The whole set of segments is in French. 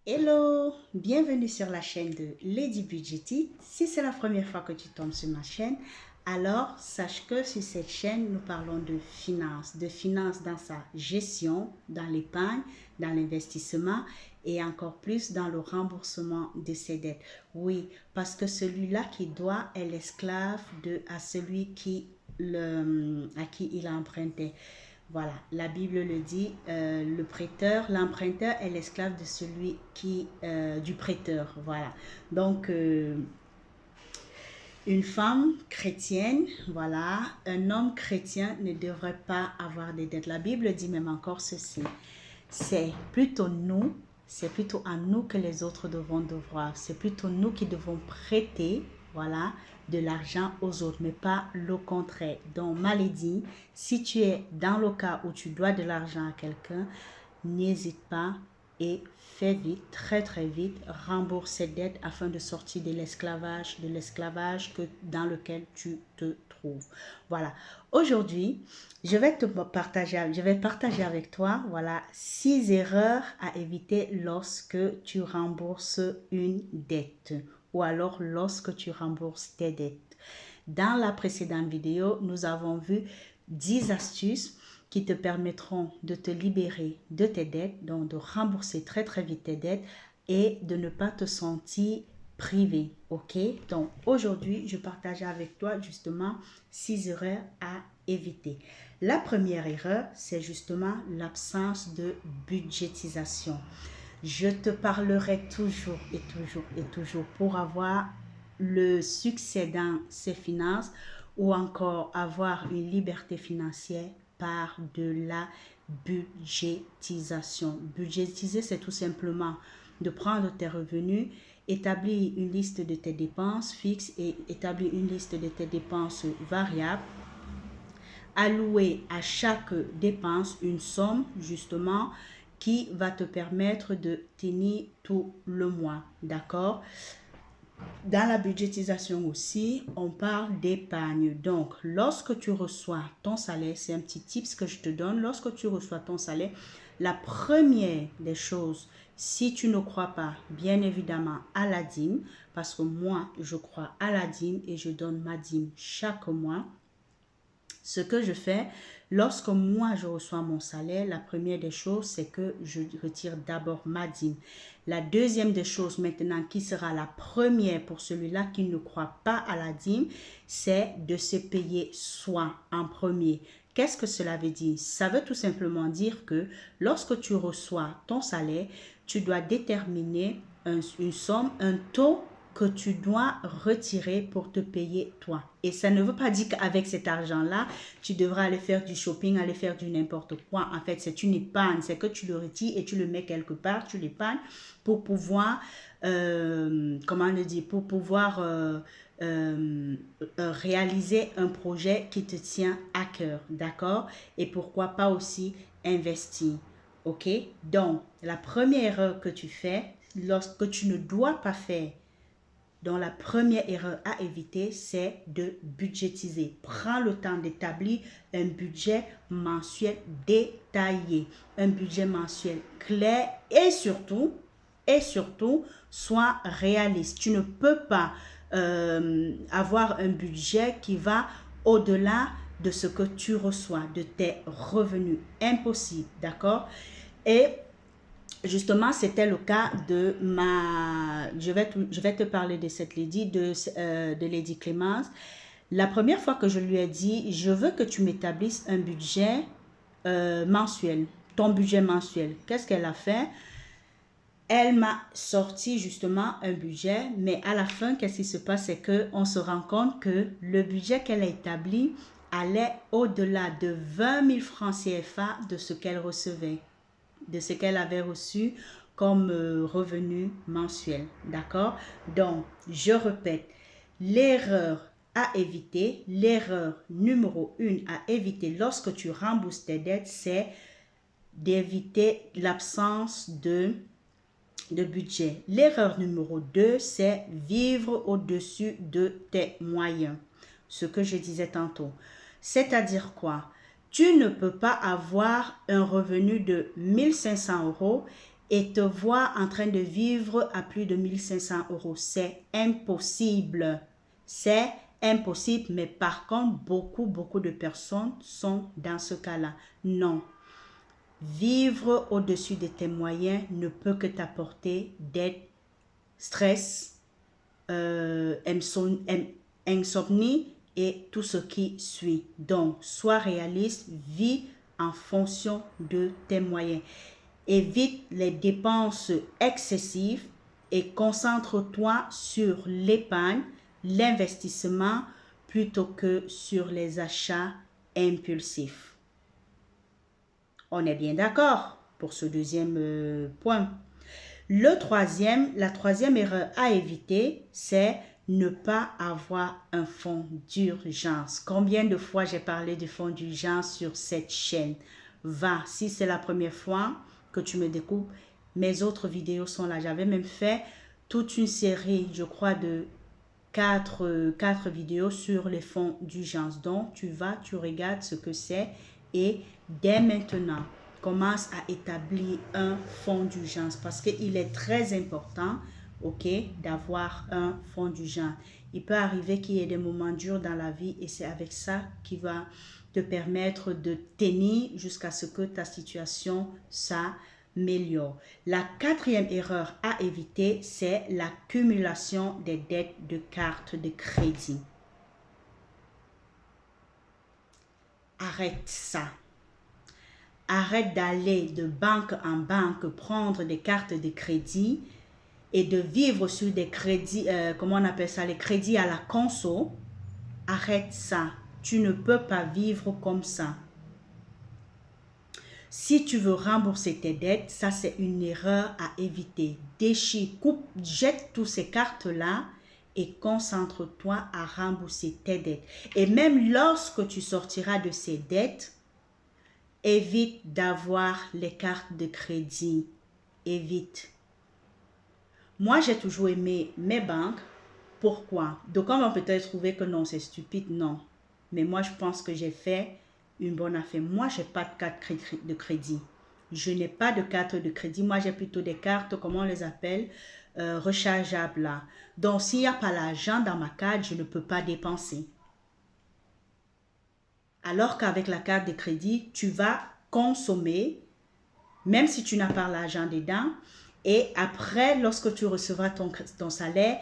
Hello, bienvenue sur la chaîne de Lady Budgety. Si c'est la première fois que tu tombes sur ma chaîne, alors sache que sur cette chaîne, nous parlons de finances dans sa gestion, dans l'épargne, dans l'investissement et encore plus dans le remboursement de ses dettes. Oui, parce que celui-là qui doit est l'esclave à celui à qui il a emprunté. Voilà, la Bible le dit, le prêteur, l'emprunteur est l'esclave de du prêteur. Voilà. Donc, une femme chrétienne, voilà, un homme chrétien ne devrait pas avoir des dettes. La Bible dit même encore ceci. C'est plutôt à nous que les autres devons devoir. C'est plutôt nous qui devons prêter, voilà, de l'argent aux autres, mais pas le contraire. Donc, maladie, si tu es dans le cas où tu dois de l'argent à quelqu'un, n'hésite pas et fais vite, très très vite, rembourse cette dette afin de sortir de l'esclavage dans lequel tu te trouves. Voilà. Aujourd'hui, je vais partager avec toi, voilà, 6 erreurs à éviter lorsque tu rembourses une dette ou alors lorsque tu rembourses tes dettes. Dans la précédente vidéo, nous avons vu 10 astuces qui te permettront de te libérer de tes dettes, donc de rembourser très très vite tes dettes et de ne pas te sentir privé, ok? Donc aujourd'hui, je partage avec toi justement 6 erreurs à éviter. La première erreur, c'est justement l'absence de budgétisation. Je te parlerai toujours et toujours et toujours pour avoir le succès dans ses finances ou encore avoir une liberté financière par de la budgétisation. Budgétiser, c'est tout simplement de prendre tes revenus, établir une liste de tes dépenses fixes et établir une liste de tes dépenses variables, allouer à chaque dépense une somme justement qui va te permettre de tenir tout le mois, d'accord? Dans la budgétisation aussi, on parle d'épargne. Donc, lorsque tu reçois ton salaire, c'est un petit tips que je te donne. Lorsque tu reçois ton salaire, la première des choses, si tu ne crois pas, bien évidemment, à la dîme, parce que moi, je crois à la dîme et je donne ma dîme chaque mois. Ce que je fais, lorsque moi je reçois mon salaire, la première des choses, c'est que je retire d'abord ma dîme. La deuxième des choses maintenant, qui sera la première pour celui-là qui ne croit pas à la dîme, c'est de se payer soi en premier. Qu'est-ce que cela veut dire? Ça veut tout simplement dire que lorsque tu reçois ton salaire, tu dois déterminer une somme, un taux que tu dois retirer pour te payer toi. Et ça ne veut pas dire qu'avec cet argent-là, tu devras aller faire du shopping, aller faire du n'importe quoi. En fait, c'est une épargne. C'est que tu le retires et tu le mets quelque part, tu l'épargnes pour pouvoir, comment le dire, pour pouvoir réaliser un projet qui te tient à cœur, d'accord? Et pourquoi pas aussi investir, ok? Donc, la première erreur que tu fais, lorsque tu ne dois pas faire, donc, la première erreur à éviter, c'est de budgétiser. Prends le temps d'établir un budget mensuel détaillé, un budget mensuel clair et surtout, sois réaliste. Tu ne peux pas avoir un budget qui va au-delà de ce que tu reçois, de tes revenus. Impossible, d'accord? Et justement, c'était le cas de je vais te parler de cette lady, de Lady Clémence. La première fois que je lui ai dit, je veux que tu m'établisses un budget mensuel, ton budget mensuel. Qu'est-ce qu'elle a fait? Elle m'a sorti justement un budget, mais à la fin, qu'est-ce qui se passe? C'est qu'on se rend compte que le budget qu'elle a établi allait au-delà de 20 000 francs CFA de ce qu'elle recevait, de ce qu'elle avait reçu comme revenu mensuel. D'accord? Donc, je répète, l'erreur à éviter, l'erreur numéro 1 à éviter lorsque tu rembourses tes dettes, c'est d'éviter l'absence de budget. L'erreur numéro 2, c'est vivre au-dessus de tes moyens. Ce que je disais tantôt. C'est-à-dire quoi? Tu ne peux pas avoir un revenu de 1 500 € et te voir en train de vivre à plus de 1500 euros. C'est impossible. C'est impossible, mais par contre, beaucoup de personnes sont dans ce cas-là. Non. Vivre au-dessus de tes moyens ne peut que t'apporter dette, stress, insomnie et tout ce qui suit. Donc, sois réaliste, vis en fonction de tes moyens. Évite les dépenses excessives et concentre-toi sur l'épargne, l'investissement plutôt que sur les achats impulsifs. On est bien d'accord pour ce deuxième point. La troisième erreur à éviter, c'est ne pas avoir un fonds d'urgence. Combien de fois j'ai parlé du fonds d'urgence sur cette chaîne? Va, si c'est la première fois que tu me découvres, mes autres vidéos sont là. J'avais même fait toute une série, je crois, de 4 vidéos sur les fonds d'urgence. Donc, tu vas, tu regardes ce que c'est et dès maintenant, commence à établir un fonds d'urgence parce qu'il est très important, ok, d'avoir un fonds d'urgence. Il peut arriver qu'il y ait des moments durs dans la vie et c'est avec ça qui va te permettre de tenir jusqu'à ce que ta situation s'améliore. La quatrième erreur à éviter, c'est l'accumulation des dettes de cartes de crédit. Arrête ça. Arrête d'aller de banque en banque prendre des cartes de crédit et de vivre sur des crédits, comment on appelle ça, les crédits à la conso. Arrête ça. Tu ne peux pas vivre comme ça. Si tu veux rembourser tes dettes, ça c'est une erreur à éviter. Déchire, coupe, jette toutes ces cartes-là et concentre-toi à rembourser tes dettes. Et même lorsque tu sortiras de ces dettes, évite d'avoir les cartes de crédit. Évite. Moi, j'ai toujours aimé mes banques. Pourquoi? Donc, on va peut-être trouver que non, c'est stupide. Non. Mais moi, je pense que j'ai fait une bonne affaire. Moi, je n'ai pas de carte de crédit. Je n'ai pas de carte de crédit. Moi, j'ai plutôt des cartes, comment on les appelle, rechargeables là. Donc, s'il n'y a pas l'argent dans ma carte, je ne peux pas dépenser. Alors qu'avec la carte de crédit, tu vas consommer, même si tu n'as pas l'argent dedans. Et après, lorsque tu recevras ton salaire,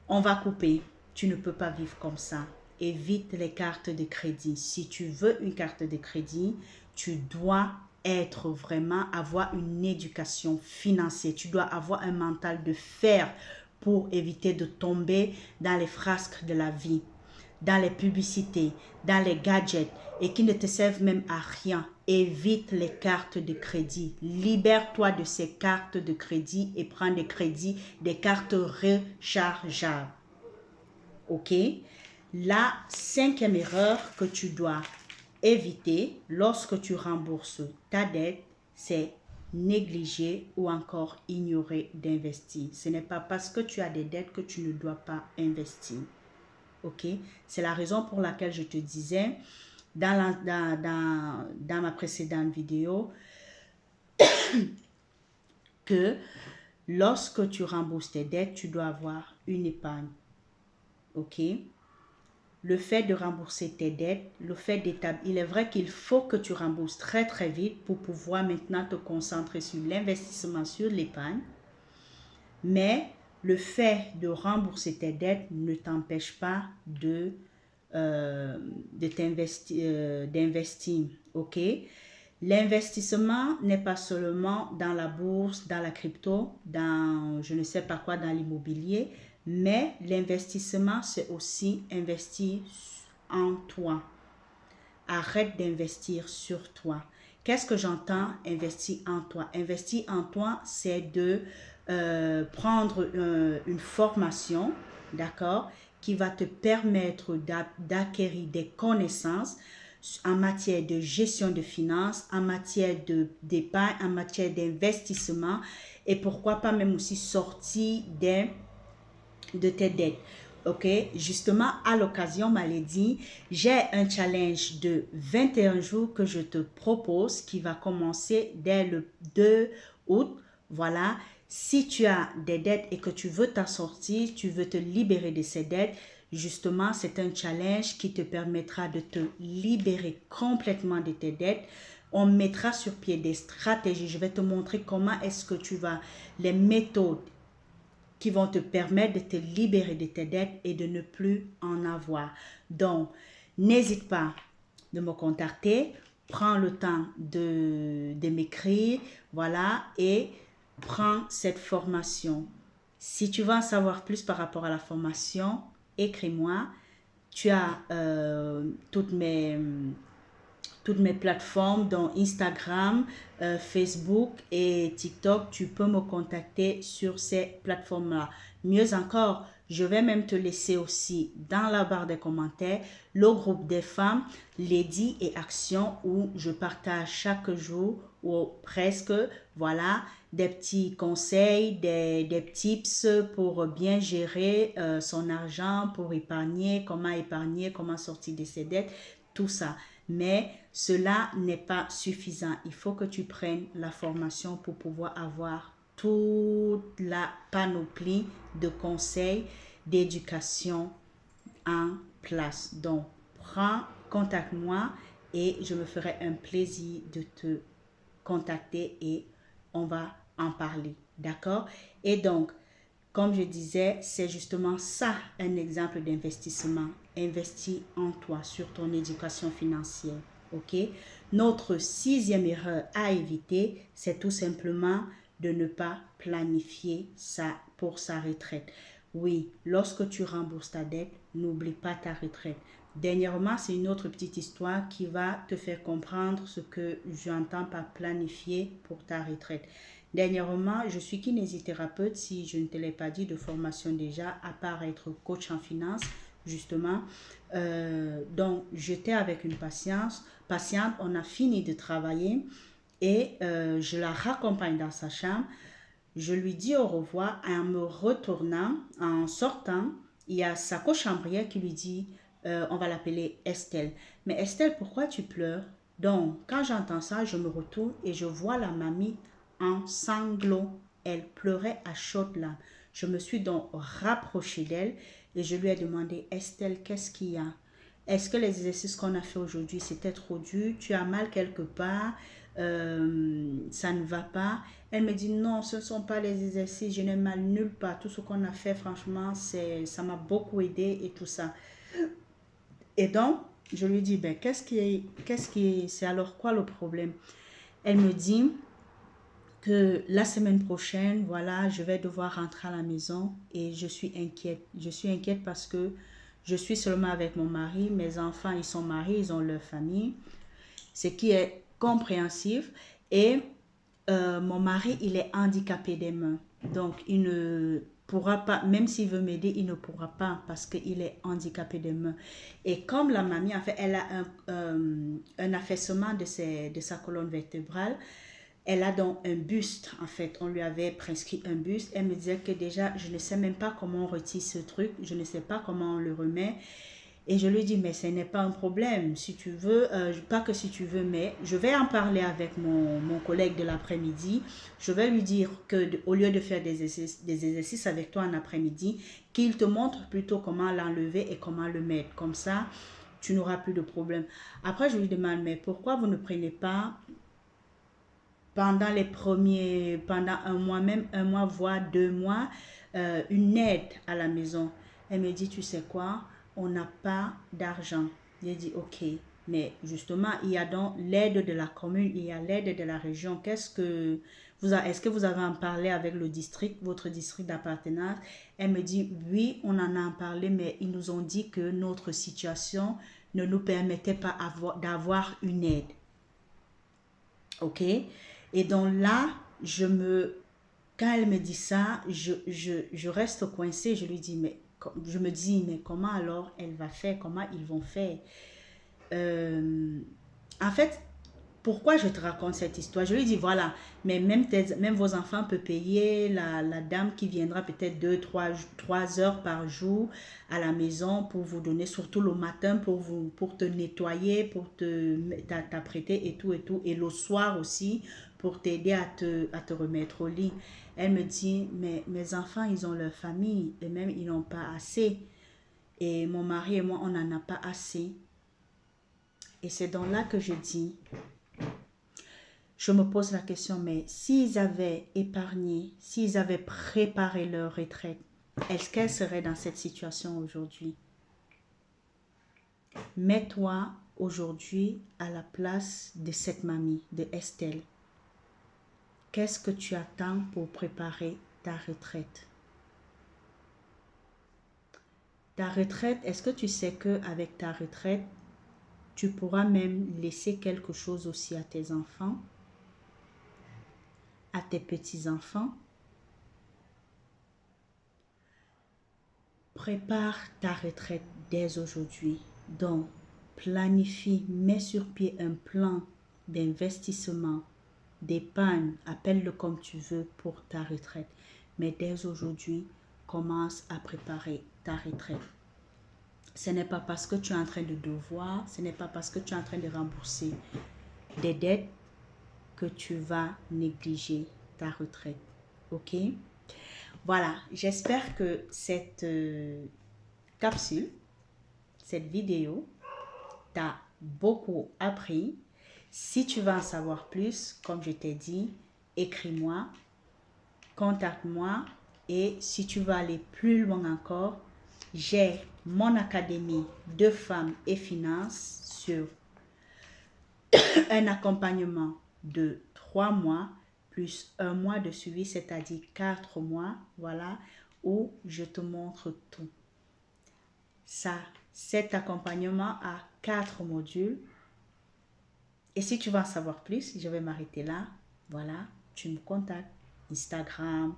on va couper. Tu ne peux pas vivre comme ça. Évite les cartes de crédit. Si tu veux une carte de crédit, tu dois avoir une éducation financière. Tu dois avoir un mental de fer pour éviter de tomber dans les frasques de la vie, dans les publicités, dans les gadgets et qui ne te servent même à rien. Évite les cartes de crédit. Libère-toi de ces cartes de crédit et prends des crédits, des cartes rechargeables. Ok? La cinquième erreur que tu dois éviter lorsque tu rembourses ta dette, c'est négliger ou encore ignorer d'investir. Ce n'est pas parce que tu as des dettes que tu ne dois pas investir. Ok? C'est la raison pour laquelle je te disais dans ma précédente vidéo que lorsque tu rembourses tes dettes, tu dois avoir une épargne. Ok? Le fait de rembourser tes dettes, le fait d'établir, il est vrai qu'il faut que tu rembourses très très vite pour pouvoir maintenant te concentrer sur l'investissement, sur l'épargne. Mais le fait de rembourser tes dettes ne t'empêche pas d'investir, ok? L'investissement n'est pas seulement dans la bourse, dans la crypto, dans je ne sais pas quoi, dans l'immobilier, mais l'investissement, c'est aussi investir en toi. Arrête d'investir sur toi. Qu'est-ce que j'entends investir en toi? Investir en toi, c'est de prendre une formation, d'accord, qui va te permettre d'acquérir des connaissances en matière de gestion de finances, en matière d'épargne, en matière d'investissement et pourquoi pas même aussi sortir de tes dettes. Ok, justement, à l'occasion, Malédie, j'ai un challenge de 21 jours que je te propose qui va commencer dès le 2 août voilà, si tu as des dettes et que tu veux t'en sortir, tu veux te libérer de ces dettes, justement, c'est un challenge qui te permettra de te libérer complètement de tes dettes. On mettra sur pied des stratégies. Je vais te montrer comment est-ce que tu vas, les méthodes qui vont te permettre de te libérer de tes dettes et de ne plus en avoir. Donc, n'hésite pas de me contacter, prends le temps de m'écrire, voilà, et prends cette formation. Si tu veux en savoir plus par rapport à la formation, écris-moi. Tu as toutes mes plateformes, dont Instagram, Facebook et TikTok. Tu peux me contacter sur ces plateformes-là. Mieux encore, je vais même te laisser aussi dans la barre des commentaires le groupe des femmes Lady et Action où je partage chaque jour ou presque, voilà, des petits conseils, des tips pour bien gérer son argent, pour épargner, comment sortir de ses dettes, tout ça. Mais cela n'est pas suffisant. Il faut que tu prennes la formation pour pouvoir avoir toute la panoplie de conseils, d'éducation en place. Donc, contacte-moi et je me ferai un plaisir de te contacter et on va en parler. D'accord? Et donc, comme je disais, c'est justement ça un exemple d'investissement. Investis en toi, sur ton éducation financière. OK? Notre sixième erreur à éviter, c'est tout simplement de ne pas planifier ça pour sa retraite. Oui, lorsque tu rembourses ta dette, n'oublie pas ta retraite. Dernièrement, c'est une autre petite histoire qui va te faire comprendre ce que j'entends par planifier pour ta retraite. Dernièrement, je suis kinésithérapeute, si je ne te l'ai pas dit, de formation déjà, à part être coach en finance, justement. Donc, j'étais avec une patiente, on a fini de travailler et je la raccompagne dans sa chambre. Je lui dis au revoir en me retournant, en sortant, il y a sa cochambrière qui lui dit, on va l'appeler Estelle. Mais Estelle, pourquoi tu pleures? Donc, quand j'entends ça, je me retourne et je vois la mamie en sanglots. Elle pleurait à chaudes larmes. Je me suis donc rapprochée d'elle et je lui ai demandé, Estelle, qu'est-ce qu'il y a? Est-ce que les exercices qu'on a fait aujourd'hui, c'était trop dur? Tu as mal quelque part? Ça ne va pas? Elle me dit, non, ce ne sont pas les exercices, je n'ai mal nulle part. Tout ce qu'on a fait, franchement, ça m'a beaucoup aidé et tout ça. Et donc, je lui dis, ben, c'est alors quoi le problème? Elle me dit que la semaine prochaine, voilà, je vais devoir rentrer à la maison et je suis inquiète. Je suis inquiète parce que je suis seulement avec mon mari. Mes enfants, ils sont mariés, ils ont leur famille, ce qui est compréhensif. Et mon mari, il est handicapé des mains. Donc, il ne pourra pas, même s'il veut m'aider, il ne pourra pas parce qu'il est handicapé des mains. Et comme la mamie, en fait, elle a un affaissement de sa colonne vertébrale, elle a donc un buste, en fait. On lui avait prescrit un buste. Elle me disait que déjà, je ne sais même pas comment on retire ce truc. Je ne sais pas comment on le remet. Et je lui dis, mais ce n'est pas un problème. Si tu veux, pas que si tu veux, mais je vais en parler avec mon collègue de l'après-midi. Je vais lui dire qu'au lieu de faire des exercices avec toi en après-midi, qu'il te montre plutôt comment l'enlever et comment le mettre. Comme ça, tu n'auras plus de problème. Après, je lui demande, mais pourquoi vous ne prenez pas pendant un mois, même un mois, voire 2 mois, une aide à la maison? Elle me dit, tu sais quoi, on n'a pas d'argent. J'ai dit, ok, mais justement, il y a donc l'aide de la commune, il y a l'aide de la région. Est-ce que vous avez en parlé avec le district, votre district d'appartenance? Elle me dit, oui, on en a en parlé, mais ils nous ont dit que notre situation ne nous permettait pas d'avoir une aide. Ok? Et donc là, quand elle me dit ça, je reste coincée. Je me dis, mais comment alors elle va faire? Comment ils vont faire? En fait, pourquoi je te raconte cette histoire? Je lui dis, voilà, mais même vos enfants peuvent payer la dame qui viendra peut-être 3 heures par jour à la maison pour vous donner, surtout le matin, pour te nettoyer, pour t'apprêter et tout, et le soir aussi, pour t'aider à te remettre au lit. Elle me dit, mais mes enfants, ils ont leur famille, et même ils n'ont pas assez. Et mon mari et moi, on n'en a pas assez. Et c'est dans là que je dis, je me pose la question, mais s'ils avaient épargné, s'ils avaient préparé leur retraite, est-ce qu'elles seraient dans cette situation aujourd'hui? Mets-toi aujourd'hui à la place de cette mamie, de Estelle. Qu'est-ce que tu attends pour préparer ta retraite? Ta retraite, est-ce que tu sais qu'avec ta retraite, tu pourras même laisser quelque chose aussi à tes enfants, à tes petits-enfants? Prépare ta retraite dès aujourd'hui. Donc, planifie, mets sur pied un plan d'investissement, d'épargne, appelle-le comme tu veux pour ta retraite. Mais dès aujourd'hui, commence à préparer ta retraite. Ce n'est pas parce que tu es en train de devoir, ce n'est pas parce que tu es en train de rembourser des dettes que tu vas négliger ta retraite. OK? Voilà, j'espère que cette capsule, cette vidéo t'a beaucoup appris. Si tu veux en savoir plus, comme je t'ai dit, écris-moi, contacte-moi, et si tu veux aller plus loin encore, j'ai mon académie de femmes et finances sur un accompagnement de 3 mois plus 1 mois de suivi, c'est-à-dire 4 mois, voilà, où je te montre tout. Cet accompagnement a 4 modules. Et si tu veux en savoir plus, je vais m'arrêter là. Voilà, tu me contactes. Instagram,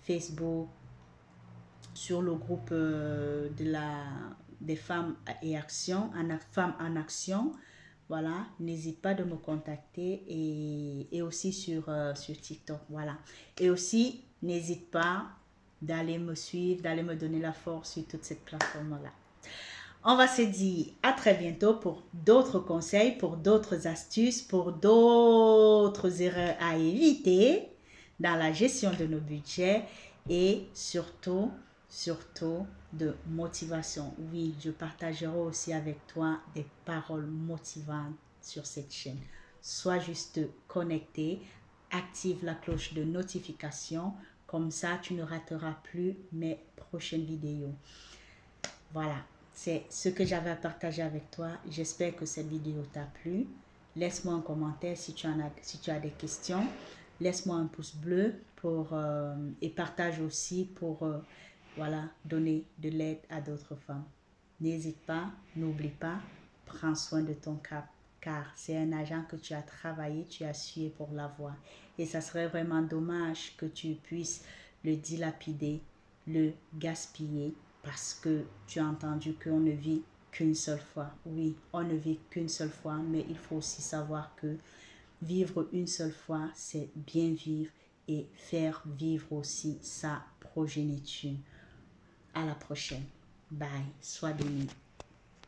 Facebook, sur le groupe des femmes et action, femmes en action. Voilà, n'hésite pas de me contacter et aussi sur TikTok. Voilà. Et aussi, n'hésite pas d'aller me suivre, d'aller me donner la force sur toute cette plateforme-là. On va se dire à très bientôt pour d'autres conseils, pour d'autres astuces, pour d'autres erreurs à éviter dans la gestion de nos budgets et surtout de motivation. Oui, je partagerai aussi avec toi des paroles motivantes sur cette chaîne. Sois juste connecté, active la cloche de notification, comme ça tu ne rateras plus mes prochaines vidéos. Voilà, c'est ce que j'avais à partager avec toi. J'espère que cette vidéo t'a plu. Laisse-moi un commentaire si tu as des questions. Laisse-moi un pouce bleu et partage aussi pour voilà, donner de l'aide à d'autres femmes. N'hésite pas, n'oublie pas, prends soin de ton cap, car c'est un argent que tu as travaillé, tu as sué pour l'avoir. Et ça serait vraiment dommage que tu puisses le dilapider, le gaspiller, parce que tu as entendu qu'on ne vit qu'une seule fois. Oui, on ne vit qu'une seule fois, mais il faut aussi savoir que vivre une seule fois, c'est bien vivre et faire vivre aussi sa progéniture. À la prochaine. Bye. Sois béni.